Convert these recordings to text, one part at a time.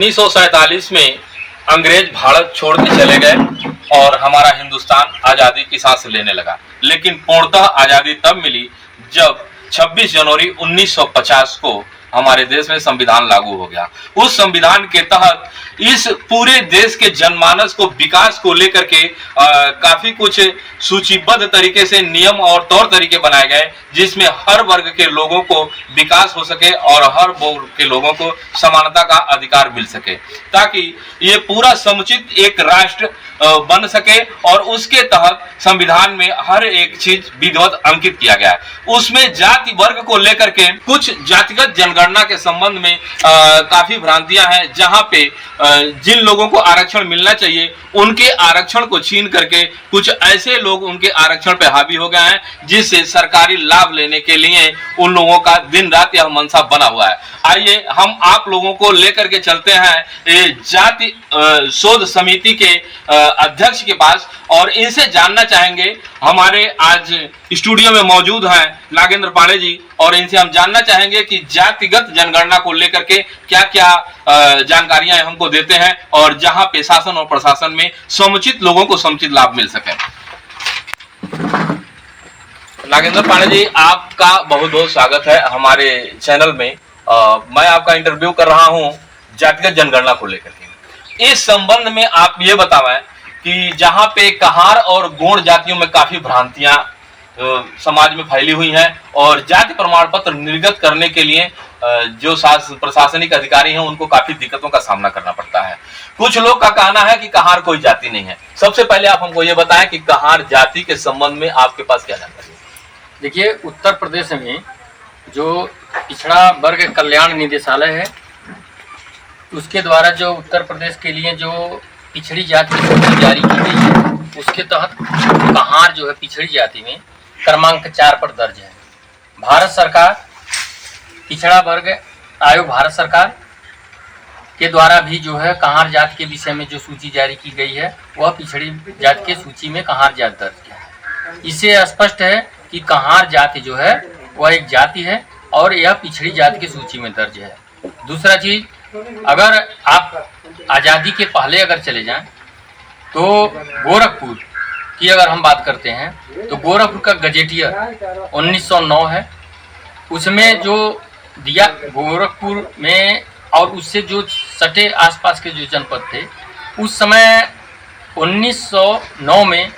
1947 में अंग्रेज भारत छोड़ के चले गए और हमारा हिंदुस्तान आज़ादी की सांस लेने लगा। लेकिन पूर्णतः आज़ादी तब मिली जब 26 जनवरी 1950 को हमारे देश में संविधान लागू हो गया। उस संविधान के तहत इस पूरे देश के जनमानस को विकास को लेकर के काफी कुछ सूचीबद्ध तरीके से नियम और तौर तरीके बनाए गए, जिसमें हर वर्ग के लोगों को विकास हो सके और हर वर्ग के लोगों को समानता का अधिकार मिल सके, ताकि ये पूरा समुचित एक राष्ट्र बन सके। और उसके तहत संविधान में हर एक चीज विधिवत अंकित किया गया है। उसमें जाति वर्ग को लेकर के कुछ जातिगत जनगणना के संबंध में काफी भ्रांतियां हैं, जहां पे जिन लोगों को आरक्षण मिलना चाहिए उनके आरक्षण को छीन करके कुछ ऐसे लोग उनके आरक्षण पे हावी हो गए हैं, जिससे सरकारी लाभ लेने के लिए उन लोगों का दिन रात यह मनसा बना हुआ है। आइए हम आप लोगों को लेकर के चलते हैं जाति शोध समिति के अध्यक्ष के पास और इनसे जानना चाहेंगे। हमारे आज स्टूडियो में मौजूद हैं नागेंद्र पांडे जी, और इनसे हम जानना चाहेंगे कि जातिगत जनगणना को लेकर के क्या क्या जानकारियां हमको देते हैं और जहां पे शासन और प्रशासन में समुचित लोगों को समुचित लाभ मिल सके। नागेंद्र पांडे जी, आपका बहुत बहुत स्वागत है हमारे चैनल में। मैं आपका इंटरव्यू कर रहा हूं जातिगत जनगणना को लेकर के। इस संबंध में आप ये बताएं कि जहां पे कहार और गोंड जातियों में काफी भ्रांतियां समाज में फैली हुई हैं और जाति प्रमाण पत्र निर्गत करने के लिए जो प्रशासनिक अधिकारी हैं उनको काफी दिक्कतों का सामना करना पड़ता है। कुछ लोग का कहना है कि कहार कोई जाति नहीं है। सबसे पहले आप हमको ये बताएं कि कहार जाति के संबंध में आपके पास क्या जानकारी है? देखिए, उत्तर प्रदेश में जो पिछड़ा वर्ग कल्याण निदेशालय है, उसके द्वारा जो उत्तर प्रदेश के लिए जो पिछड़ी जाति की सूची जारी की गई है, उसके तहत कहार जो है पिछड़ी जाति में क्रमांक 4 पर दर्ज है। भारत सरकार पिछड़ा वर्ग आयोग भारत सरकार के द्वारा भी जो है कहार जाति के विषय में जो सूची जारी की गई है, वह पिछड़ी जाति के सूची में कहार जाति दर्ज किया है। इससे स्पष्ट है कि कहार जाति जो है वह एक जाति है और यह पिछड़ी जाति की सूची में दर्ज है। दूसरा चीज, अगर आप आज़ादी के पहले अगर चले जाएं तो गोरखपुर की अगर हम बात करते हैं तो गोरखपुर का गजेटियर 1909 है। उसमें जो दिया गोरखपुर में और उससे जो सटे आसपास के जो जनपद थे, उस समय 1909 में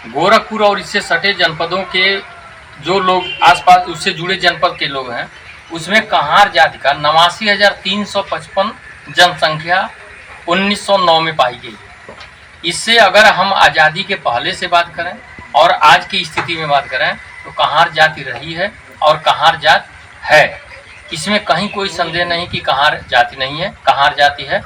गोरखपुर और इससे सटे जनपदों के जो लोग आसपास उससे जुड़े जनपद के लोग हैं, उसमें कहार जाति का 89,355 जनसंख्या 1909 में पाई गई। इससे अगर हम आज़ादी के पहले से बात करें और आज की स्थिति में बात करें तो कहार जाति रही है और कहार जात है। इसमें कहीं कोई संदेह नहीं कि कहार जाति नहीं है, कहार जाति है।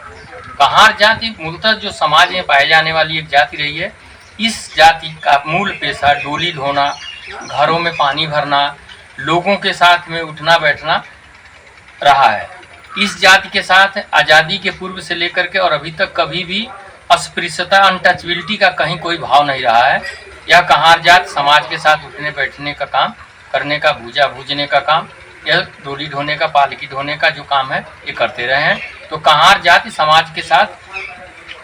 कहार जाति मूलतः जो समाज में पाई जाने वाली एक जाति रही है। इस जाति का मूल पेशा डोली ढोना, घरों में पानी भरना, लोगों के साथ में उठना बैठना रहा है। इस जाति के साथ आज़ादी के पूर्व से लेकर के और अभी तक कभी भी अस्पृश्यता, अनटचबिलिटी का कहीं कोई भाव नहीं रहा है। यह कहार जात समाज के साथ उठने बैठने का काम करने का, भूजा भूजने का काम, यह डोली ढोने का, पालकी ढोने का जो काम है ये करते रहे हैं। तो कहार जाति समाज के साथ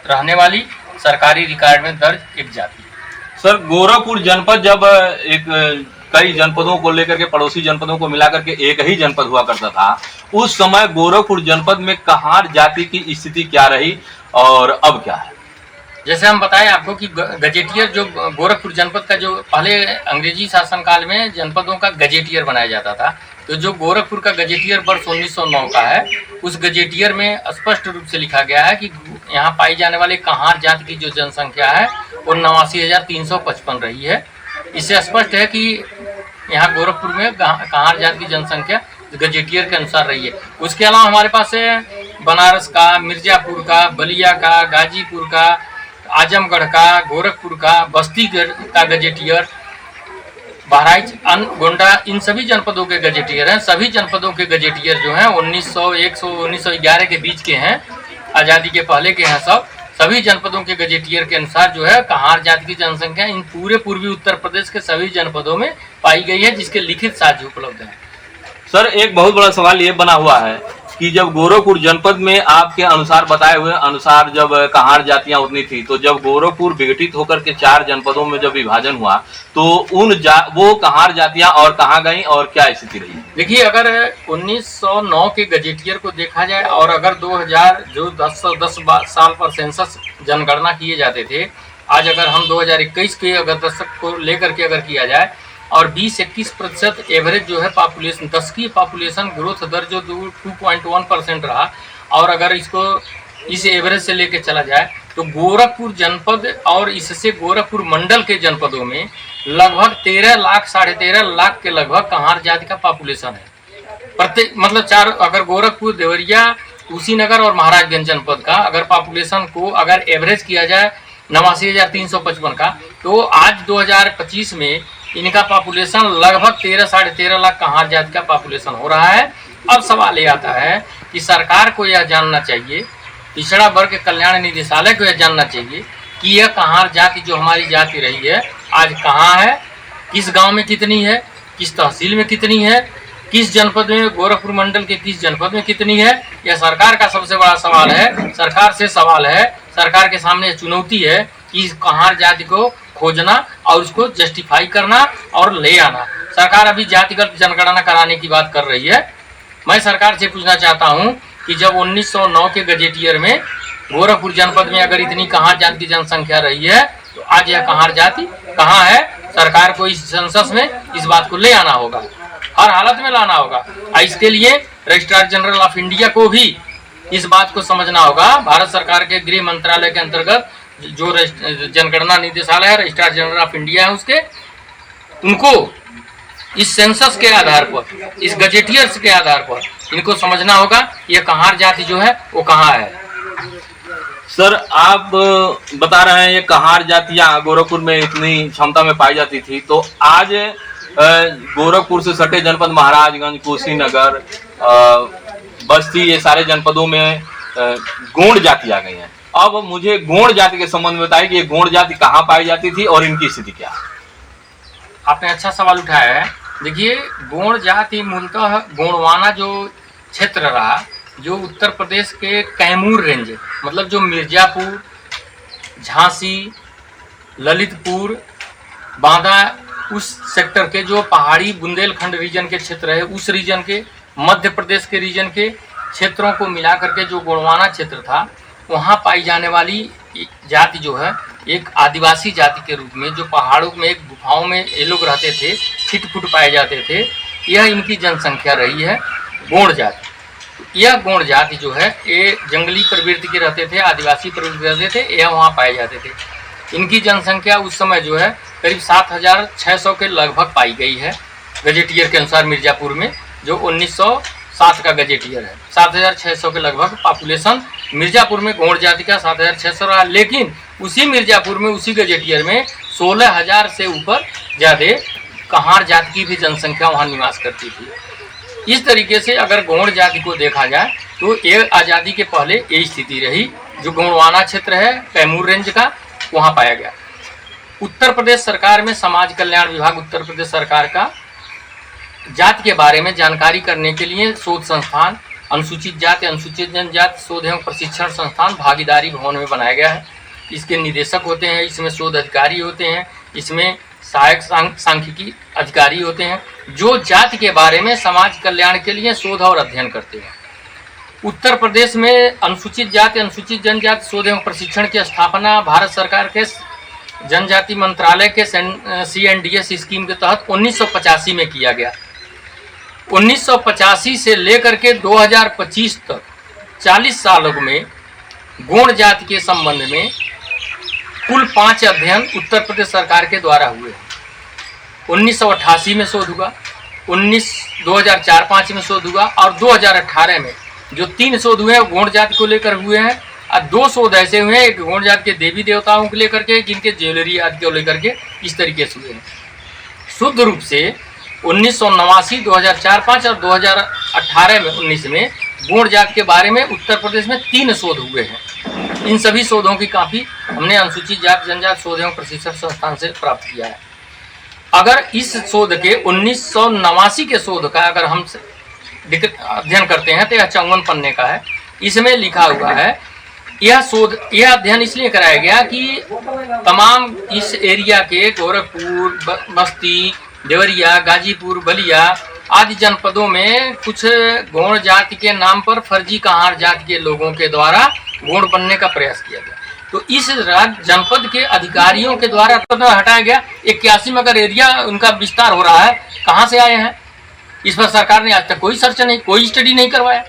रहने वाली सरकारी रिकॉर्ड में दर्ज एक जाति है। सर, गोरखपुर जनपद जब एक कई जनपदों को लेकर के पड़ोसी जनपदों को मिलाकर के एक ही जनपद हुआ करता था, उस समय गोरखपुर जनपद में कहार जाति की स्थिति क्या रही और अब क्या है? जैसे हम बताएं आपको कि गजेटियर जो गोरखपुर जनपद का जो पहले अंग्रेजी शासनकाल में जनपदों का गजेटियर बनाया जाता था, तो जो गोरखपुर का गजेटियर वर्ष 1909 का है, उस गजेटियर में स्पष्ट रूप से लिखा गया है कि यहाँ पाई जाने वाले कहार जाति की जो जनसंख्या है वो 89,355 रही है। इससे स्पष्ट है कि यहाँ गोरखपुर में कहार जाति की जनसंख्या गजेटियर के अनुसार रही है। उसके अलावा हमारे पास बनारस का, मिर्जापुर का, बलिया का, गाजीपुर का, आजमगढ़ का, गोरखपुर का, बस्ती का गजेटियर, बहराइच, गोंडा, इन सभी जनपदों के गजेटियर हैं। सभी जनपदों के गजेटियर जो हैं 1911 के बीच के हैं, आज़ादी के पहले के हैं। सभी जनपदों के गजेटियर के अनुसार जो है कहार जाति की जनसंख्या इन पूरे पूर्वी उत्तर प्रदेश के सभी जनपदों में पाई गई है, जिसके लिखित साक्ष्य उपलब्ध हैं। सर, एक बहुत बड़ा सवाल ये बना हुआ है कि जब गोरखपुर जनपद में आपके अनुसार बताए हुए अनुसार जब कहार जातियां उतनी थी, तो जब गोरखपुर विघटित होकर के 4 जनपदों में जब विभाजन हुआ तो वो कहार जातियां और कहाँ गई और क्या स्थिति रही? देखिए, अगर 1909 के गजेटियर को देखा जाए और अगर 2000 जो 10 साल पर सेंसस जनगणना किए जाते थे, आज अगर हम 2021 के अगर दशक को लेकर के अगर किया जाए और 20-21% एवरेज जो है पॉपुलेशन 10 की पॉपुलेशन ग्रोथ दर जो 2.1% रहा, और अगर इसको इस एवरेज से लेके चला जाए तो गोरखपुर जनपद और इससे गोरखपुर मंडल के जनपदों में लगभग 13 लाख 13.5 लाख के लगभग कहार जाति का पॉपुलेशन है। प्रत्येक मतलब 4 अगर गोरखपुर, देवरिया, कुशीनगर और महाराजगंज जनपद का अगर पॉपुलेशन को अगर एवरेज किया जाए 89,355 का, तो आज 2025 में इनका पॉपुलेशन लगभग 13-13.5 लाख कहार जाति का पॉपुलेशन हो रहा है। अब सवाल ये आता है कि सरकार को यह जानना चाहिए, पिछड़ा वर्ग कल्याण निदेशालय को यह जानना चाहिए कि यह कहार जाति जो हमारी जाति रही है आज कहाँ है, किस गांव में कितनी है, किस तहसील में कितनी है, किस जनपद में, गोरखपुर मंडल के किस जनपद में कितनी है। यह सरकार का सबसे बड़ा सवाल है। सरकार से सवाल है, सरकार के सामने चुनौती है कि इस कहार जाति को खोजना और उसको जस्टिफाई करना और ले आना। सरकार अभी जातिगत जनगणना कराने की बात कर रही है। मैं सरकार से पूछना चाहता हूं कि जब 1909 के गजेटियर में गोरखपुर जनपद में अगर इतनी कहार जाति की जनसंख्या रही है तो आज यह कहार जाति कहाँ है? सरकार को इस सेंसस में इस बात को ले आना होगा, हर हालत में लाना होगा। और इसके लिए रजिस्ट्रार जनरल ऑफ इंडिया को भी इस बात को समझना होगा। भारत सरकार के गृह मंत्रालय के अंतर्गत जो जनगणना निदेशालय है, रजिस्ट्रार जनरल ऑफ इंडिया है, उसके उनको इस सेंसस के आधार पर, इस गजेटियर्स के आधार पर इनको समझना होगा ये कहार जाति जो है वो कहाँ है। सर, आप बता रहे हैं ये कहार जातियां गोरखपुर में इतनी क्षमता में पाई जाती थी, तो आज गोरखपुर से सटे जनपद महाराजगंज, कुशीनगर, बस्ती, ये सारे जनपदों में गोंड जाति आ गई है। अब मुझे गोंड जाति के संबंध में बताइए कि ये गोंड जाति कहाँ पाई जाती थी और इनकी स्थिति क्या है? आपने अच्छा सवाल उठाया है। देखिए, गोंड जाति मूलतः गोंडवाना जो क्षेत्र रहा, जो उत्तर प्रदेश के कैमूर रेंज, मतलब जो मिर्जापुर, झांसी, ललितपुर, बांदा, उस सेक्टर के जो पहाड़ी बुंदेलखंड रीजन के क्षेत्र है, उस रीजन के, मध्य प्रदेश के रीजन के क्षेत्रों को मिला करके जो गोंडवाना क्षेत्र था, वहाँ पाई जाने वाली जाति जो है एक आदिवासी जाति के रूप में, जो पहाड़ों में एक गुफाओं में ये लोग रहते थे, छिट-फुट पाए जाते थे, यह इनकी जनसंख्या रही है गोंड जाति। यह गोंड जाति जो है ये जंगली प्रवृत्ति के रहते थे, आदिवासी प्रवृत्ति के रहते थे, यह वहाँ पाए जाते थे। इनकी जनसंख्या उस समय जो है करीब 7,600 के लगभग पाई गई है गजेटियर के अनुसार। मिर्जापुर में जो 1907 का गजेटियर है, 7,600 के लगभग पॉपुलेशन मिर्जापुर में गोंड जाति का 7,600 रहा। लेकिन उसी मिर्जापुर में, उसी गजेटियर में 16,000 से ऊपर ज़्यादा कहार जाति की भी जनसंख्या वहाँ निवास करती थी। इस तरीके से अगर गोंड जाति को देखा जाए तो ये आज़ादी के पहले ये स्थिति रही, जो गोंडवाना क्षेत्र है कैमूर रेंज का, वहाँ पाया गया। उत्तर प्रदेश सरकार में समाज कल्याण विभाग, उत्तर प्रदेश सरकार का जाति के बारे में जानकारी करने के लिए शोध संस्थान, अनुसूचित जाति, अनुसूचित जनजाति शोध एवं प्रशिक्षण संस्थान भागीदारी भवन में बनाया गया है। इसके निदेशक होते हैं, इसमें शोध अधिकारी होते हैं, इसमें सहायक सांख्यिकी अधिकारी होते हैं, जो जाति के बारे में समाज कल्याण के लिए शोध और अध्ययन करते हैं। उत्तर प्रदेश में अनुसूचित जाति, अनुसूचित जनजाति शोध एवं प्रशिक्षण की स्थापना भारत सरकार के जनजाति मंत्रालय के CNDS स्कीम के तहत 1985 में किया गया। 1985 से लेकर के 2025 तक 40 सालों में गोंड जाति के संबंध में कुल 5 अध्ययन उत्तर प्रदेश सरकार के द्वारा हुए। 1988 में शोध हुआ, 2004-5 में शोध हुआ और 2018 में जो 3 शोध हुए हैं गोंड जाति को लेकर हुए हैं, और 2 शोध ऐसे हुए हैं, एक गोंड जाति के देवी देवताओं को लेकर के, जिनके ज्वेलरी आदि को लेकर के, इस तरीके से हुए हैं। शुद्ध रूप से 1989, 2004-5 और 2018 में 19 में गोंड जाति के बारे में उत्तर प्रदेश में 3 शोध हुए हैं। इन सभी शोधों की कापी हमने अनुसूचित जाति जनजाति शोध एवं प्रशिक्षण संस्थान से प्राप्त किया है। अगर इस शोध के 1989 के शोध का अगर हम अध्ययन करते हैं तो यह 54 पन्ने का है। इसमें लिखा हुआ है, यह अध्ययन इसलिए कराया गया कि तमाम इस एरिया के गोरखपुर, बस्ती, देवरिया, गाजीपुर, बलिया आदि जनपदों में कुछ गौड़ जाति के नाम पर फर्जी कहार जाति के लोगों के द्वारा गौड़ बनने का प्रयास किया गया। तो इस जनपद के अधिकारियों के द्वारा हटाया गया। 81 में अगर एरिया उनका विस्तार हो रहा है, कहाँ से आए हैं? इस पर सरकार ने आज तक कोई सर्च नहीं, कोई स्टडी नहीं करवाया।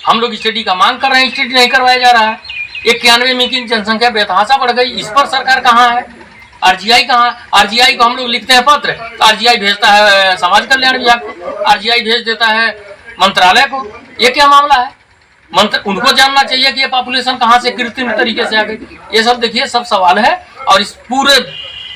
हम लोग स्टडी का मांग कर रहे हैं, स्टडी नहीं करवाया जा रहा है। 91 में की जनसंख्या बेतहाशा बढ़ गई, इस पर सरकार कहाँ है? आरजीआई कहाँ? आरजीआई को हम लोग लिखते हैं पत्र, तो आरजीआई भेजता है समाज कल्याण विभाग को, आरजीआई भेज देता है मंत्रालय को। ये क्या मामला है? उनको जानना चाहिए कि ये पॉपुलेशन कहाँ से कृत्रिम तरीके से आ गई। ये सब देखिए, सब सवाल है। और इस पूरे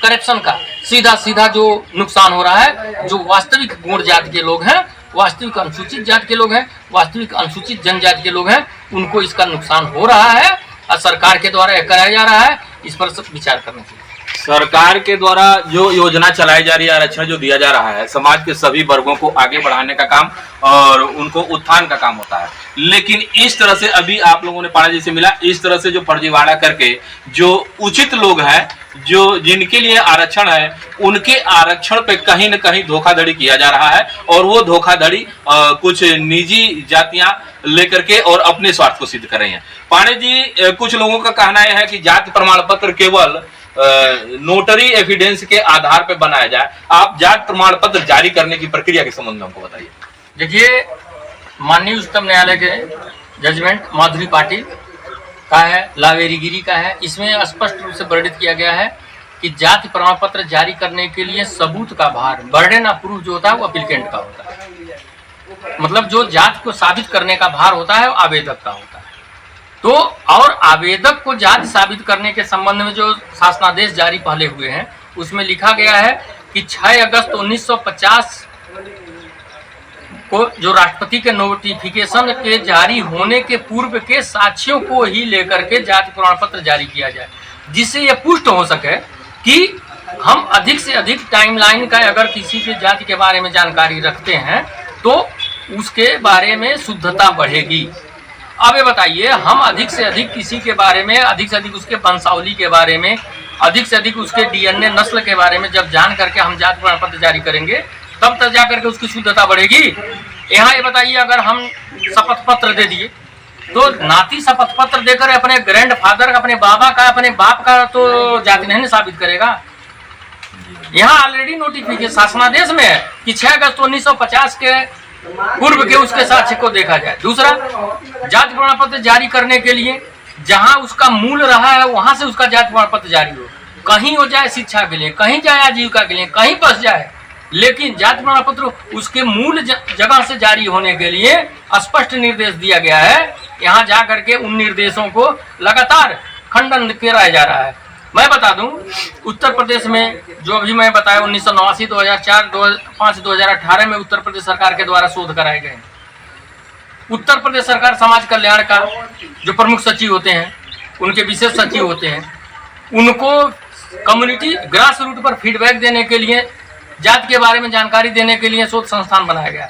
करप्शन का सीधा सीधा जो नुकसान हो रहा है, जो वास्तविक गौड़ जाति के लोग हैं, वास्तविक अनुसूचित जाति के लोग हैं, वास्तविक अनुसूचित जनजाति के लोग हैं, उनको इसका नुकसान हो रहा है और सरकार के द्वारा यह कराया जा रहा है। इस पर सब विचार करना चाहिए। सरकार के द्वारा जो योजना चलाई जा रही है, आरक्षण जो दिया जा रहा है, समाज के सभी वर्गों को आगे बढ़ाने का काम और उनको उत्थान का काम होता है। लेकिन इस तरह से अभी आप लोगों ने पढ़ा जैसे मिला, इस तरह से जो फर्जीवाड़ा करके जो उचित लोग हैं, जो जिनके लिए आरक्षण है, उनके आरक्षण पे कहीं न कहीं धोखाधड़ी किया जा रहा है। और वो धोखाधड़ी कुछ निजी जातियां लेकर के और अपने स्वार्थ को सिद्ध कर रही हैं। पांडे जी, कुछ लोगों का कहना यह है कि जाति प्रमाण पत्र केवल नोटरी एविडेंस के आधार पर बनाया जाए। आप जाति प्रमाण पत्र जारी करने की प्रक्रिया के संबंध में हमको बताइए। देखिए, माननीय उच्चतम न्यायालय के जजमेंट माधुरी पाटिल का है, लावेरी गिरी का है। इसमें स्पष्ट रूप से वर्णित किया गया है कि जाति प्रमाण पत्र जारी करने के लिए सबूत का भार, बर्डन ऑफ प्रूफ जो होता है वो अप्लीकेंट का होता है। मतलब जो जाति को साबित करने का भार होता है वो आवेदक का होता है। तो और आवेदक को जाति साबित करने के संबंध में जो शासनादेश जारी पहले हुए हैं, उसमें लिखा गया है कि 6 अगस्त 1950 को जो राष्ट्रपति के नोटिफिकेशन के जारी होने के पूर्व के साक्ष्यों को ही लेकर के जाति प्रमाण पत्र जारी किया जाए, जिससे यह पुष्ट हो सके कि हम अधिक से अधिक टाइमलाइन का अगर किसी के जाति के बारे में जानकारी रखते हैं तो उसके बारे में शुद्धता बढ़ेगी। अब ये बताइए, हम अधिक से अधिक किसी के बारे में, अधिक से अधिक उसके वंशावली के बारे में, अधिक से अधिक उसके डीएनए नस्ल के बारे में जब जान करके हम जाति प्रमाण पत्र जारी करेंगे, तब तक जा करके उसकी शुद्धता बढ़ेगी। यहाँ ये बताइए, अगर हम शपथ पत्र दे दिए तो नाती शपथ पत्र देकर अपने ग्रैंडफादर, अपने बाबा का, अपने बाप का तो जाति नहीं साबित करेगा। यहाँ ऑलरेडी नोटिफिकेशन शासनादेश में है कि 6 अगस्त 1950 के पूर्व के उसके साक्ष्य को देखा जाए। दूसरा, जाति प्रमाण पत्र जारी करने के लिए जहां उसका मूल रहा है वहां से उसका जाति प्रमाण पत्र जारी हो, कहीं हो जाए शिक्षा के लिए, कहीं जाए आजीविका के लिए, कहीं बस जाए, लेकिन जाति प्रमाण पत्र उसके मूल जगह से जारी होने के लिए स्पष्ट निर्देश दिया गया है। यहाँ जा करके उन निर्देशों को लगातार खंडन कराया जा रहा है। मैं बता दूं, उत्तर प्रदेश में जो अभी मैं बताया 1989, 2004, 2005, 2018 में उत्तर प्रदेश सरकार के द्वारा शोध कराए गए। उत्तर प्रदेश सरकार समाज कल्याण का जो प्रमुख सचिव होते हैं, उनके विशेष सचिव होते हैं, उनको कम्युनिटी ग्रास रूट पर फीडबैक देने के लिए, जाति के बारे में जानकारी देने के लिए शोध संस्थान बनाया गया।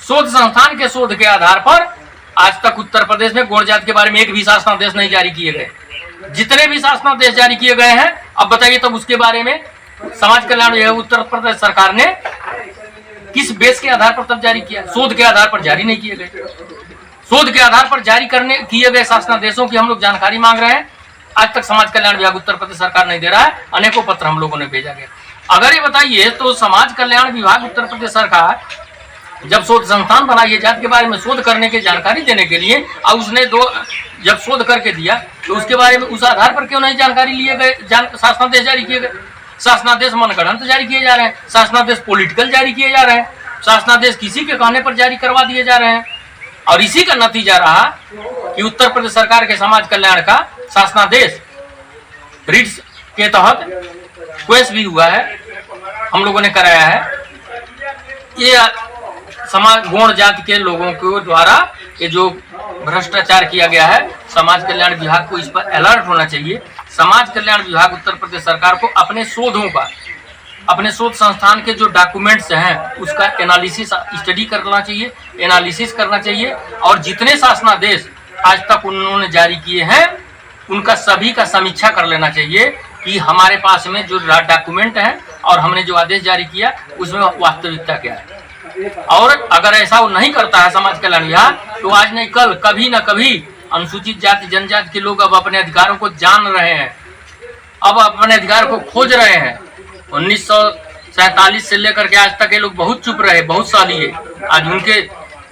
शोध संस्थान के शोध के आधार पर आज तक उत्तर प्रदेश में गौड़ जाति के बारे में एक भी शासनादेश नहीं जारी किए गए। जितने भी शासनादेश जारी किए गए हैं, अब बताइए तब उसके बारे में समाज कल्याण विभाग उत्तर प्रदेश सरकार ने किस बेस के आधार पर तब जारी किया? शोध के आधार पर जारी नहीं किए गए। शोध के आधार पर जारी किए गए शासनादेशों की हम लोग जानकारी मांग रहे हैं, आज तक समाज कल्याण विभाग उत्तर प्रदेश सरकार नहीं दे रहा है। अनेकों पत्र हम लोगों ने भेजा गया। अगर ये बताइए तो समाज कल्याण विभाग उत्तर प्रदेश सरकार जब शोध संस्थान बनाई है जाति के बारे में शोध करने की जानकारी देने के लिए, और उसने जब शोध करके दिया तो उसके बारे में उस आधार पर क्यों नहीं जानकारी लिए गए, शासनादेश जारी किए गए? शासनादेश मनगढ़ंत जारी किए जा रहे हैं, शासनादेश पॉलिटिकल जारी किए जा रहे हैं, शासनादेश किसी के कहने पर जारी करवा दिए जा रहे हैं। और इसी का नतीजा रहा कि उत्तर प्रदेश सरकार के समाज कल्याण का शासनादेश रिट्स के तहत क्वेश्चन भी हुआ है, हम लोगों ने कराया है। ये समाज गौड़ जाति के लोगों के द्वारा ये जो भ्रष्टाचार किया गया है, समाज कल्याण विभाग को इस पर अलर्ट होना चाहिए। समाज कल्याण विभाग उत्तर प्रदेश सरकार को अपने शोधों का, अपने शोध संस्थान के जो डॉक्यूमेंट्स हैं उसका एनालिसिस स्टडी करना चाहिए, एनालिसिस करना चाहिए, और जितने शासनादेश आज तक उन्होंने जारी किए हैं उनका सभी का समीक्षा कर लेना चाहिए कि हमारे पास में जो डॉक्यूमेंट है और हमने जो आदेश जारी किया उसमें वास्तविकता क्या है। और अगर ऐसा वो नहीं करता है समाज कल्याण विभाग, तो आज नहीं कल कभी न कभी अनुसूचित जाति जनजाति के लोग अब अपने अधिकारों को जान रहे हैं, अब अपने अधिकार को खोज रहे हैं। 1947 से लेकर के आज तक ये लोग बहुत चुप रहे, बहुत सह लिए। आज उनके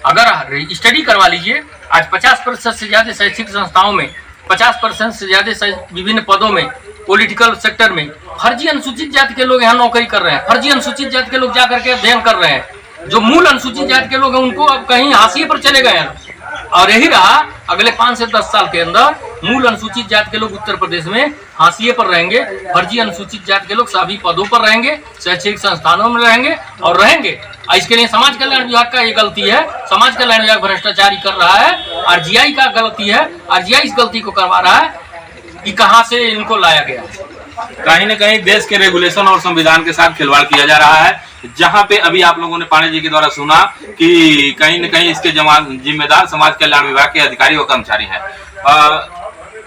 अगर स्टडी करवा लीजिए, आज 50% से ज्यादा शैक्षिक संस्थाओं में, 50% से ज्यादा विभिन्न पदों में, पॉलिटिकल सेक्टर में फर्जी अनुसूचित जाति के लोग यहाँ नौकरी कर रहे हैं। फर्जी अनुसूचित जाति के लोग जाकर के अध्ययन कर रहे हैं। जो मूल अनुसूचित जाति के लोग हैं उनको अब कहीं हाशिए पर चले गए हैं, और यही रहा अगले 5 से 10 साल के अंदर मूल अनुसूचित जाति के लोग उत्तर प्रदेश में हाशिए पर रहेंगे। फर्जी अनुसूचित जाति के लोग सभी पदों पर रहेंगे, शैक्षिक संस्थानों में रहेंगे और रहेंगे। इसके लिए समाज कल्याण विभाग का ये गलती है। समाज कल्याण विभाग भ्रष्टाचारी कर रहा है। आरजीआई का गलती है। आरजीआई इस गलती को करवा रहा है कि कहां से इनको लाया गया। कहीं न कहीं देश के रेगुलेशन और संविधान के साथ खिलवाड़ किया जा रहा है, जहां पे अभी आप लोगों ने पांडे जी के द्वारा सुना कि कहीं न कहीं इसके जिम्मेदार समाज कल्याण विभाग के अधिकारी और कर्मचारी हैं।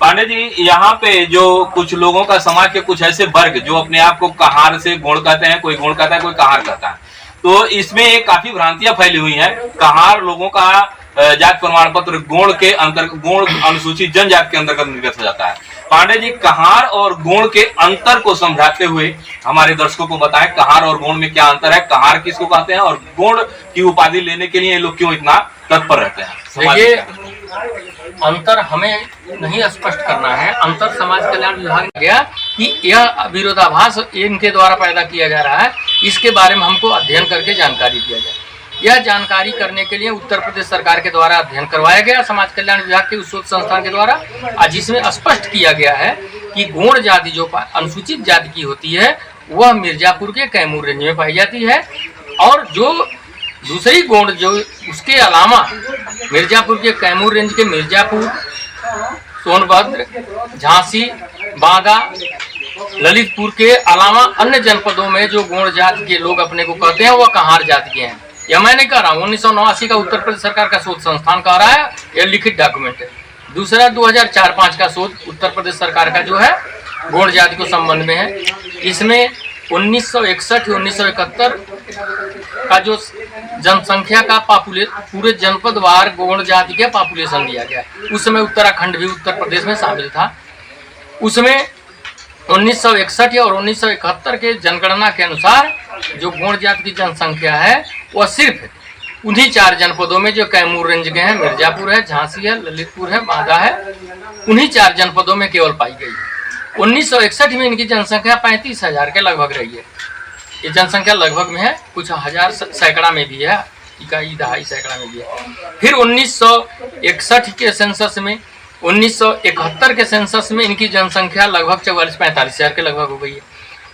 पांडे जी, यहाँ पे जो कुछ लोगों का, समाज के कुछ ऐसे वर्ग जो अपने आप को कहार से गोड़ कहते हैं, कोई गोड़ कहता है, कोई कहार कहता है, तो इसमें काफी भ्रांतियां फैली हुई हैं। कहार लोगों का जाति प्रमाण पत्र गोड़ के अंतर्गत, गोड़ अनुसूचित जनजाति के अंतर्गत निर्गत हो जाता है। पांडे जी, कहार और गोड़ के अंतर को समझाते हुए हमारे दर्शकों को बताएं, कहार और गोड़ में क्या अंतर है, कहार किसको कहते हैं और गोड़ की उपाधि लेने के लिए ये लोग क्यों इतना तत्पर रहते हैं। ये अंतर हमें नहीं स्पष्ट करना है। अंतर समाज कल्याण विभाग ने गया कि यह विरोधाभास इनके द्वारा पैदा किया जा रहा है, इसके बारे में हमको अध्ययन करके जानकारी दिया जाए। यह जानकारी करने के लिए उत्तर प्रदेश सरकार के द्वारा अध्ययन करवाया गया समाज कल्याण विभाग के उस शोध संस्थान के द्वारा, जिसमें स्पष्ट किया गया है कि गौड़ जाति जो अनुसूचित जाति की होती है वह मिर्जापुर के कैमूर रेंज में पाई जाती है, और जो दूसरी गौड़ जो उसके अलावा मिर्जापुर के कैमूर रेंज के मिर्जापुर, सोनभद्र, झांसी, बांदा, ललितपुर के अलावा अन्य जनपदों में जो गौड़ जाति के लोग अपने को कहते हैं वह कहार जाति के हैं। यह मैं नहीं कह रहा हूँ, 1989 का उत्तर प्रदेश सरकार का शोध संस्थान कह रहा है, यह लिखित डॉक्यूमेंट है। दूसरा 2004-05 का शोध उत्तर प्रदेश सरकार का जो है गौड़ जाति को संबंध में है। इसमें 1961-1971 का जो जनसंख्या का पूरे जनपद वार गौड़ जाति के पॉपुलेशन दिया गया, उस समय उत्तराखंड भी उत्तर प्रदेश में शामिल था। उसमें 1961 और 1971 के जनगणना के अनुसार जो गौड़ जाति की जनसंख्या है वह सिर्फ उन्हीं 4 जनपदों में जो कैमूर रेंज के हैं, मिर्जापुर है, झांसी है, ललितपुर है, बांदा है, उन्हीं 4 जनपदों में केवल पाई गई। 1961 में इनकी जनसंख्या 35,000 के लगभग रही है। ये जनसंख्या लगभग में है, कुछ हजार सैकड़ा में भी है, इकाई दहाई सैकड़ा में भी है। फिर 1961 के सेंसस में, 1971 के सेंसस में इनकी जनसंख्या लगभग 44-45 हजार के लगभग हो गई है।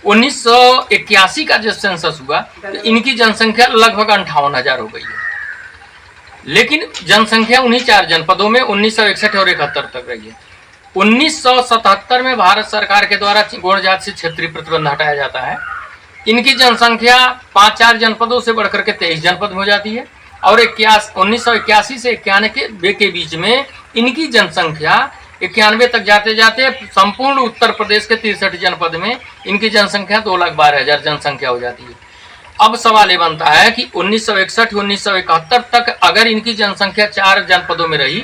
1981 का जब सेंसस हुआ तो इनकी जनसंख्या लगभग 58,000 हो गई है। लेकिन जनसंख्या उन्हीं 4 जनपदों में 1961 और 71 तक रही है। 1977 में भारत सरकार के द्वारा गौड़ जाति से क्षेत्रीय प्रतिबंध हटाया जाता है। इनकी जनसंख्या 5-4 जनपदों से बढ़कर के 23 जनपद हो जाती है, और 1981 से 91 के बीच में इनकी जनसंख्या 91 तक जाते जाते संपूर्ण उत्तर प्रदेश के 63 जनपद में इनकी जनसंख्या 2,12,000 जनसंख्या हो जाती है। अब सवाल ये बनता है कि 1961-1971 तक अगर इनकी जनसंख्या 4 जनपदों में रही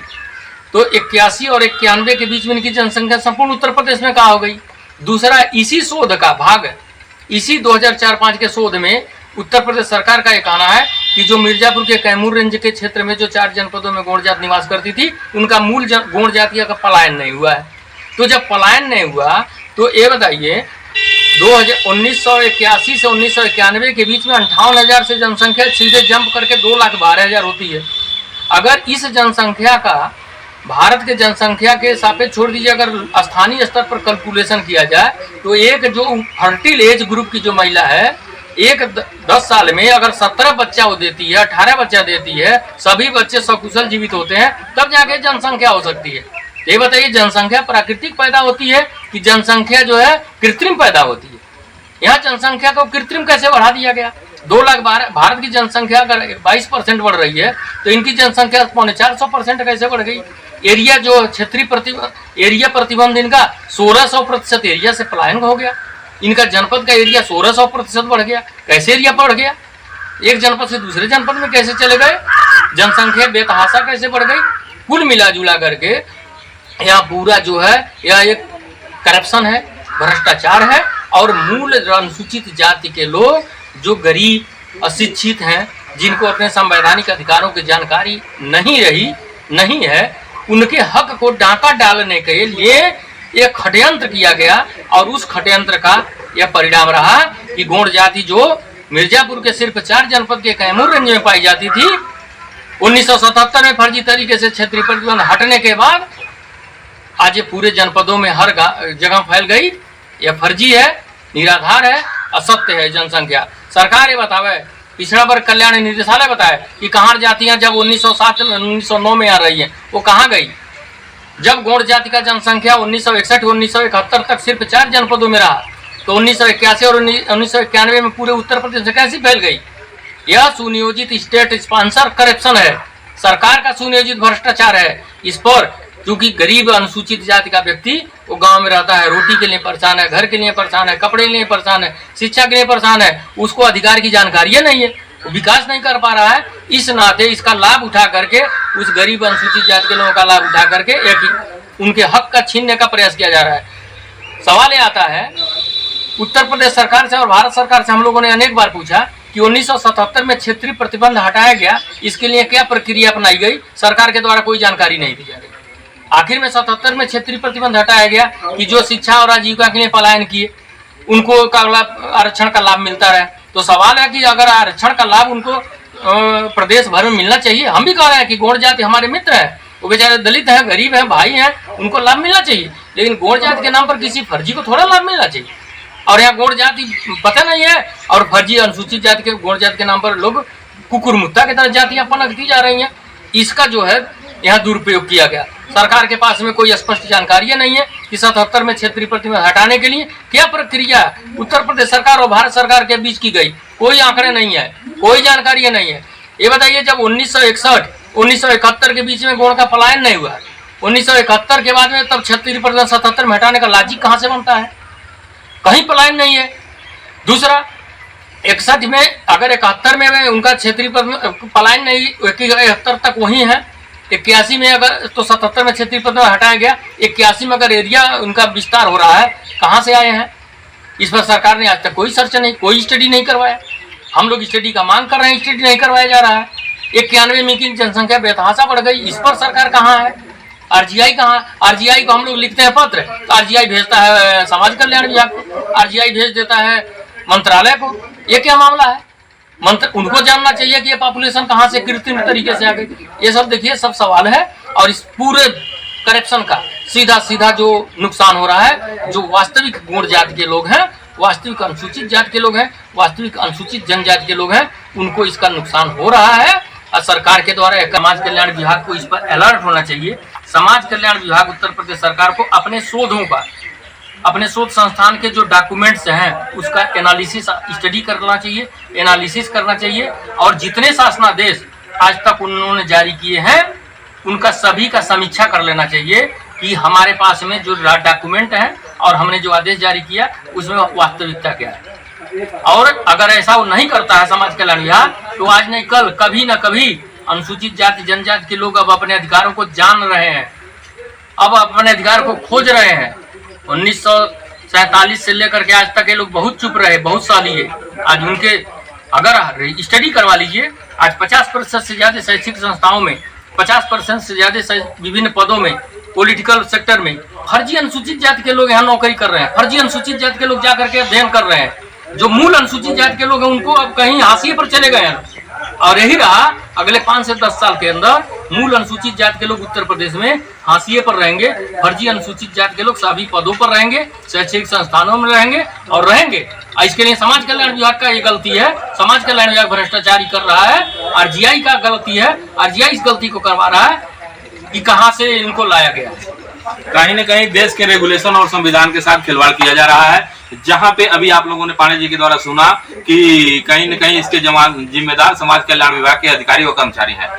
तो 81 और 91 के बीच में इनकी जनसंख्या संपूर्ण उत्तर प्रदेश में कहाँ हो गई। दूसरा, इसी शोध का भाग, इसी 2004-05 के शोध में उत्तर प्रदेश सरकार का ये कहना है कि जो मिर्जापुर के कैमूर रेंज के क्षेत्र में जो 4 जनपदों में गौड़ जाति निवास करती थी उनका मूल गौड़ जाति का पलायन नहीं हुआ है। तो जब पलायन नहीं हुआ तो ये बताइए 1981 से 1991 के बीच में 58,000 से जनसंख्या सीधे जंप करके 2,12,000 होती है। अगर इस जनसंख्या का भारत के जनसंख्या के सापेक्ष छोड़ दीजिए, अगर स्थानीय स्तर पर कैलकुलेशन किया जाए तो एक जो फर्टिल एज ग्रुप की जो महिला है, एक 10 साल में अगर 17 बच्चा वो देती है, 18 बच्चा देती है, सभी बच्चे सकुशल जीवित होते हैं, तब जाके जनसंख्या हो सकती है। ये बताइए, जनसंख्या प्राकृतिक पैदा होती है कि जनसंख्या जो है कृत्रिम पैदा होती है? यहाँ जनसंख्या को कृत्रिम कैसे बढ़ा दिया गया। 2 लाख भारत की जनसंख्या अगर 22% बढ़ रही है तो इनकी जनसंख्या 450% कैसे बढ़ गई। एरिया जो क्षेत्रीय एरिया प्रतिबंध इनका 1600% एरिया से पलायन हो गया। इनका जनपद का एरिया 1600% बढ़ गया। कैसे एरिया बढ़ गया, एक जनपद से दूसरे जनपद में कैसे चले गए, जनसंख्या बेतहाशा कैसे बढ़ गई। कुल मिला जुला करके यहाँ पूरा जो है यह एक करप्शन है, भ्रष्टाचार है। और मूल अनुसूचित जाति के लोग जो गरीब अशिक्षित हैं, जिनको अपने संवैधानिक अधिकारों की जानकारी नहीं है, उनके हक को डाका डालने के लिए एक षड्यंत्र किया गया। और उस षड्यंत्र का यह परिणाम रहा कि गौड़ जाति जो मिर्जापुर के सिर्फ 4 जनपद के कैमूर रेंज में पाई जाती थी, 1977 में फर्जी तरीके से क्षेत्रीय प्रतिबंध हटने के बाद आज ये पूरे जनपदों में हर जगह फैल गई। यह फर्जी है, निराधार है, असत्य है। जनसंख्या सरकार ये बतावे, पिछड़ा वर्ग कल्याण निदेशालय बताए कि कहाँ जातियां जब 1909 में आ रही है वो कहाँ गई। जब गौड़ जाति का जनसंख्या 1961-1971 तक सिर्फ 4 जनपदों में रहा तो 1981 और 1991 में पूरे उत्तर प्रदेश में कैसी फैल गई। यह सुनियोजित स्टेट स्पॉन्सर करप्शन है, सरकार का सुनियोजित भ्रष्टाचार है। इस पर क्योंकि गरीब अनुसूचित जाति का व्यक्ति वो गांव में रहता है, रोटी के लिए परेशान है, घर के लिए परेशान है, कपड़े के लिए परेशान है, शिक्षा के लिए परेशान है, उसको अधिकार की जानकारी नहीं है, वो विकास नहीं कर पा रहा है। इस नाते इसका लाभ उठा करके उस गरीब अनुसूचित जाति के लोगों का लाभ उठा करके एक उनके हक का छीनने का प्रयास किया जा रहा है। सवाल ये आता है, उत्तर प्रदेश सरकार से और भारत सरकार से हम लोगों ने अनेक बार पूछा कि 1977 में क्षेत्रीय प्रतिबंध हटाया गया, इसके लिए क्या प्रक्रिया अपनाई गई, सरकार के द्वारा कोई जानकारी नहीं दी जा रही। आखिर में 77 में क्षेत्रीय प्रतिबंध हटाया गया कि जो शिक्षा और आजीविका के लिए पलायन किए उनको आरक्षण का लाभ मिलता रहे। तो सवाल है कि अगर आरक्षण का लाभ उनको प्रदेश भर में मिलना चाहिए। हम भी कह रहे हैं कि गौड़ जाति हमारे मित्र है, वो बेचारे दलित हैं, गरीब हैं, भाई हैं, उनको लाभ मिलना चाहिए। लेकिन गौड़ जाति के नाम पर किसी फर्जी को थोड़ा लाभ मिलना चाहिए। और यहाँ गौड़ जाति पता नहीं है और फर्जी अनुसूचित जाति के गौड़ जाति के नाम पर लोग कुकुर मुत्ता की तरह जातियां पनपती जा रही हैं। इसका जो है यहाँ दुरुपयोग किया गया। सरकार के पास में कोई स्पष्ट जानकारी नहीं है कि 77 में क्षेत्रीय प्रतिबंध हटाने के लिए क्या प्रक्रिया उत्तर प्रदेश सरकार और भारत सरकार के बीच की गई, कोई आंकड़े नहीं है, कोई जानकारी नहीं है। ये बताइए, जब 1961-1971 के बीच में गौड़ का पलायन नहीं हुआ, 1971 के बाद में तब क्षेत्रीय प्रतिबंध 77 में हटाने का लॉजिक कहाँ से बनता है? कहीं पलायन नहीं है। दूसरा, 61 में अगर 71 में उनका क्षेत्रीय पलायन नहीं, 71 तक वही है, 81 में अगर तो 77 में क्षेत्रीय प्रतिबंध हटाया गया, 81 में अगर एरिया उनका विस्तार हो रहा है, कहाँ से आए हैं? इस पर सरकार ने आज तक कोई सर्च नहीं, कोई स्टडी नहीं करवाया। हम लोग स्टडी का मांग कर रहे हैं, स्टडी नहीं करवाया जा रहा है। 91 में की जनसंख्या बेतहाशा बढ़ गई, इस पर सरकार कहाँ है? आरजीआई कहाँ? आरजीआई को हम लोग लिखते हैं पत्र तो आरजीआई भेजता है समाज कल्याण विभाग को, आरजीआई भेज देता है मंत्रालय को। ये क्या मामला है? उनको जानना चाहिए कि ये पॉपुलेशन कहाँ से कृत्रिम तरीके से आ गई। ये सब देखिए, सब सवाल है। और इस पूरे करप्शन का सीधा जो नुकसान हो रहा है, जो वास्तविक गौड़ जाति के लोग हैं, वास्तविक अनुसूचित जाति के लोग हैं, वास्तविक अनुसूचित जनजाति के लोग हैं, उनको इसका नुकसान हो रहा है। और सरकार के द्वारा समाज कल्याण विभाग को इस पर अलर्ट होना चाहिए। समाज कल्याण विभाग उत्तर प्रदेश सरकार को अपने शोधों का, अपने शोध संस्थान के जो डॉक्यूमेंट्स हैं उसका एनालिसिस स्टडी करना चाहिए, एनालिसिस करना चाहिए। और जितने शासनादेश आज तक उन्होंने जारी किए हैं उनका सभी का समीक्षा कर लेना चाहिए कि हमारे पास में जो डॉक्यूमेंट है और हमने जो आदेश जारी किया उसमें वास्तविकता क्या है। और अगर ऐसा वो नहीं करता है समाज कल्याण विभाग, तो आज नहीं कल कभी न कभी अनुसूचित जाति जनजाति के लोग अब अपने अधिकारों को जान रहे हैं, अब अपने अधिकार को खोज रहे हैं। 1947 से लेकर के आज तक ये लोग बहुत चुप रहे, बहुत साल लिए। आज उनके अगर स्टडी करवा लीजिए, आज 50% से ज्यादा शैक्षिक संस्थाओं में, 50% से ज्यादा विभिन्न पदों में, पॉलिटिकल सेक्टर में फर्जी अनुसूचित जाति के लोग यहाँ नौकरी कर रहे हैं। फर्जी अनुसूचित जाति के लोग जाकर के अध्ययन कर रहे हैं। जो मूल अनुसूचित जाति के लोग हैं उनको अब कहीं हाशिए पर चले गए हैं। और यही रहा, अगले 5 से 10 साल के अंदर मूल अनुसूचित जाति के लोग उत्तर प्रदेश में हाशिए पर रहेंगे। फर्जी अनुसूचित जाति के लोग सभी पदों पर रहेंगे, शैक्षिक संस्थानों में रहेंगे और रहेंगे। इसके लिए समाज कल्याण विभाग का ये गलती है। समाज कल्याण विभाग भ्रष्टाचारी कर रहा है। आरजीआई का गलती है, आरजीआई इस गलती को करवा रहा है कि कहां से इनको लाया गया। कहीं न कहीं देश के रेगुलेशन और संविधान के साथ खिलवाड़ किया जा रहा है। जहां पे अभी आप लोगों ने पांडे जी के द्वारा सुना कि कहीं न कहीं इसके जिम्मेदार समाज कल्याण विभाग के अधिकारी और कर्मचारी हैं।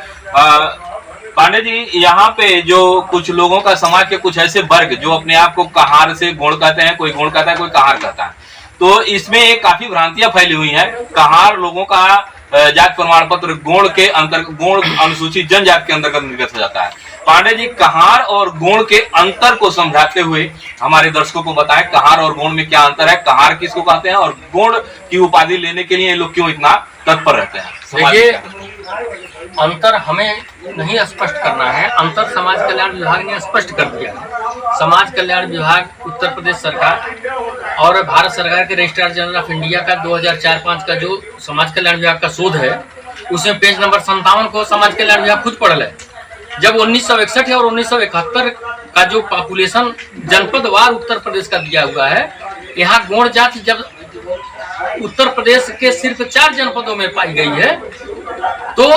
पांडे जी, यहाँ पे जो कुछ लोगों का, समाज के कुछ ऐसे वर्ग जो अपने आप को कहार से गोंड कहते हैं, कोई गोंड कहता है, कोई कहार कहता है, तो इसमें एक काफी भ्रांतियां फैली हुई हैं। कहार लोगों का जाति प्रमाण पत्र गोंड के अंतर्गत, गोंड अनुसूचित जनजाति के अंतर्गत निर्गत हो जाता है। पांडे जी, कहार और गोंड के अंतर को समझाते हुए हमारे दर्शकों को बताएं, कहार और गोंड में क्या अंतर है, कहार किसको कहते हैं और गोंड की उपाधि लेने के लिए ये लोग क्यों इतना तत्पर रहते हैं। देखिए, अंतर हमें नहीं स्पष्ट करना है, अंतर समाज कल्याण विभाग ने स्पष्ट कर दिया है। समाज कल्याण विभाग उत्तर प्रदेश सरकार और भारत सरकार के रजिस्ट्रार जनरल ऑफ इंडिया का 2004-05 का जो समाज कल्याण विभाग का शोध है, उसमें पेज नंबर 57 को समाज कल्याण विभाग खुद पढ़ है। जब 1961 और 1971 का जो पॉपुलेशन जनपदवार उत्तर प्रदेश का दिया हुआ है, यहाँ गोंड जाति जब उत्तर प्रदेश के सिर्फ 4 जनपदों में पाई गई है, तो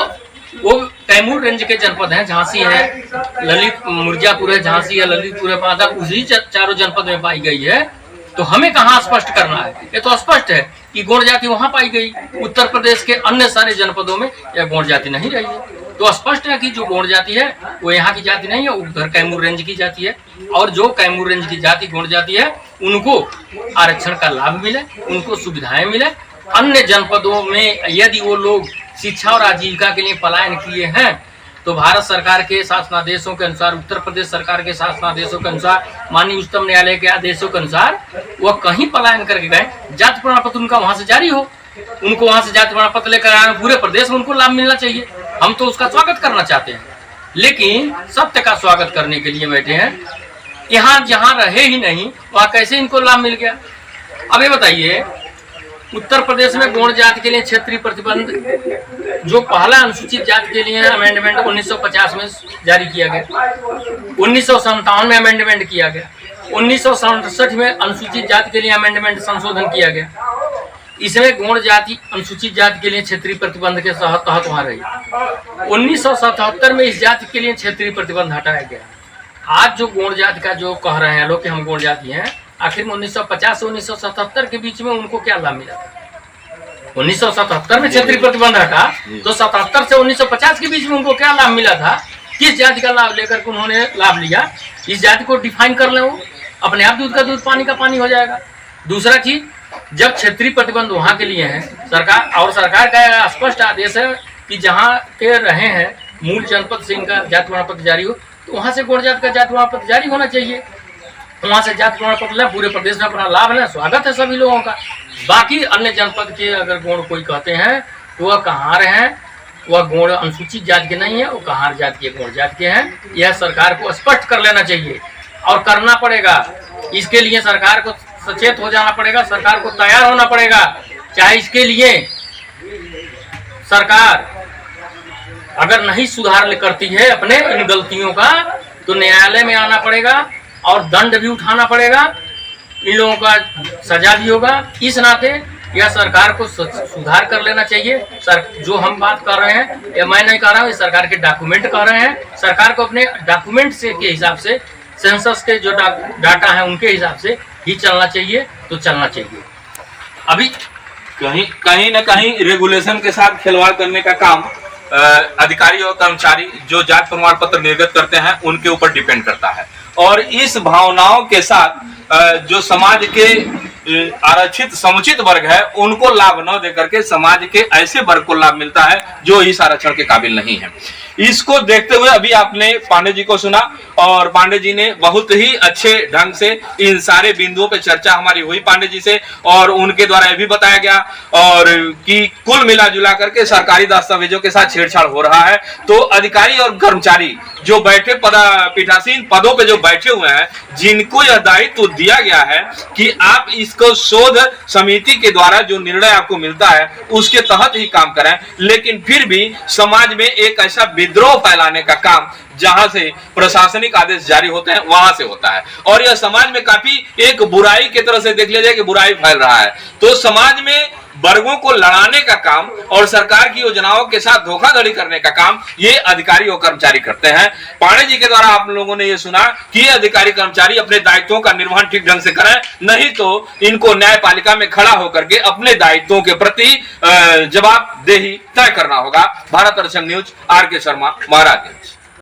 वो कैमूर रेंज के जनपद हैं, झांसी है, ललित मिर्जापुर है, झांसी है, ललितपुर है, बांदा, उसी चारों जनपद में पाई गई है। तो हमें कहाँ स्पष्ट करना है? ये तो स्पष्ट है कि गोंड जाति वहां पाई गई, उत्तर प्रदेश के अन्य सारे जनपदों में यह गोंड जाति नहीं रही है। तो स्पष्ट है कि जो गोंड जाति है वो यहाँ की जाति नहीं है, उधर कैमूर रेंज की जाति है। और जो कैमूर रेंज की जाति गोंड जाति है, उनको आरक्षण का लाभ मिले, उनको सुविधाएं मिले। अन्य जनपदों में यदि वो लोग शिक्षा और आजीविका के लिए पलायन किए हैं, तो भारत सरकार के शासनादेशों के अनुसार, उत्तर प्रदेश सरकार के शासनादेशों के अनुसार, माननीय उच्चतम न्यायालय के आदेशों के अनुसार वह कहीं पलायन करके गए, जाति प्रमाण पत्र उनका वहां से जारी हो, उनको वहां से जाति प्रमाण पत्र लेकर आए, पूरे प्रदेश में उनको लाभ मिलना चाहिए। हम तो उसका स्वागत करना चाहते हैं, लेकिन सत्य का स्वागत करने के लिए बैठे हैं। यहाँ जहाँ रहे ही नहीं, वहाँ कैसे इनको लाभ मिल गया? अब ये बताइए, उत्तर प्रदेश में गोंड जाति के लिए क्षेत्रीय प्रतिबंध जो पहला अनुसूचित जाति के लिए अमेंडमेंट 1950 में जारी किया गया, 1957 में अमेंडमेंट किया गया, 1967 में अनुसूचित जाति के लिए अमेंडमेंट संशोधन किया गया। इसमें गोंड जाति अनुसूचित जाति के लिए क्षेत्रीय प्रतिबंध के तहत वहां रही। 1977 में इस जाति के लिए क्षेत्रीय प्रतिबंध हटाया गया। आज जो गोंड जाति का जो कह रहे हैं लोग कि हम गोंड जाति हैं, आखिर में 1950 से 1977 के बीच में उनको क्या लाभ मिला था? 1977 में क्षेत्रीय प्रतिबंध हटा, तो 77 से 1950 के बीच में उनको क्या लाभ मिला था? किस जाति का लाभ लेकर के उन्होंने लाभ लिया? इस जाति को डिफाइन कर ले, वो अपने आप दूध का दूध, पानी का पानी हो जाएगा। दूसरा चीज, जब क्षेत्रीय प्रतिबंध वहां के लिए है, सरकार का स्पष्ट आदेश है कि जहाँ के रहे हैं मूल जनपद से इनका जाति प्रमाण पत्र जारी हो, तो वहां से गोंड जाति का जाति प्रमाण पत्र जारी होना चाहिए। वहां से जाति प्रमाण पत्र लें, पूरे प्रदेश में अपना लाभ लें, स्वागत है सभी लोगों का। बाकी अन्य जनपद के अगर गोंड कोई कहते हैं तो वह कहार हैं, वह गोंड अनुसूचित जाति के नहीं है, वो कहार जाति के, गोंड जाति के हैं। यह सरकार को स्पष्ट कर लेना चाहिए और करना पड़ेगा। इसके लिए सरकार को सचेत हो जाना पड़ेगा, सरकार को तैयार होना पड़ेगा। चाहे इसके लिए सरकार अगर नहीं सुधार करती है अपने इन गलतियों का, तो न्यायालय में आना पड़ेगा और दंड भी उठाना पड़ेगा, इन लोगों का सजा भी होगा। इस नाते यह सरकार को सुधार कर लेना चाहिए। जो हम बात कर रहे हैं, ये मैं नहीं कह रहा हूँ, ये सरकार के डॉक्यूमेंट कह रहे हैं। सरकार को अपने डॉक्यूमेंट से के हिसाब से, सेंसस के जो डाटा है उनके हिसाब से ही चलना चाहिए, तो चलना चाहिए। अभी कहीं न कहीं रेगुलेशन के साथ खिलवाड़ करने का काम अधिकारी और कर्मचारी जो जाति प्रमाण पत्र निर्गत करते हैं उनके ऊपर डिपेंड करता है। और इस भावनाओं के साथ जो समाज के आरक्षित समुचित वर्ग है उनको लाभ न देकर के समाज के ऐसे वर्ग को लाभ मिलता है जो इस आरक्षण के काबिल नहीं है। इसको देखते हुए अभी आपने पांडे जी को सुना और पांडे जी ने बहुत ही अच्छे ढंग से इन सारे बिंदुओं पे चर्चा हमारी हुई पांडे जी से, और उनके द्वारा यह भी बताया गया और कि कुल मिला जुला करके सरकारी दस्तावेजों के साथ छेड़छाड़ हो रहा है। तो अधिकारी और कर्मचारी जो बैठे पीठासीन पदों पे जो बैठे हुए हैं, जिनको यह दायित्व दिया गया है कि आप इसको शोध समिति के द्वारा जो निर्णय आपको मिलता है उसके तहत ही काम करें, लेकिन फिर भी समाज में एक ऐसा विद्रोह फैलाने का काम जहां से प्रशासनिक आदेश जारी होते हैं वहां से होता है। और यह समाज में काफी एक बुराई की तरह से देख लिया जाए कि बुराई फैल रहा है। तो समाज में वर्गों को लड़ाने का काम और सरकार की योजनाओं के साथ धोखाधड़ी करने का काम ये अधिकारी और कर्मचारी करते हैं। पांडे जी के द्वारा आप लोगों ने ये सुना कि ये अधिकारी कर्मचारी अपने दायित्वों का निर्वहन ठीक ढंग से करें, नहीं तो इनको न्यायपालिका में खड़ा होकर के अपने दायित्वों के प्रति जवाबदेही तय करना होगा। भारत दर्शन न्यूज, आर के शर्मा, महाराज।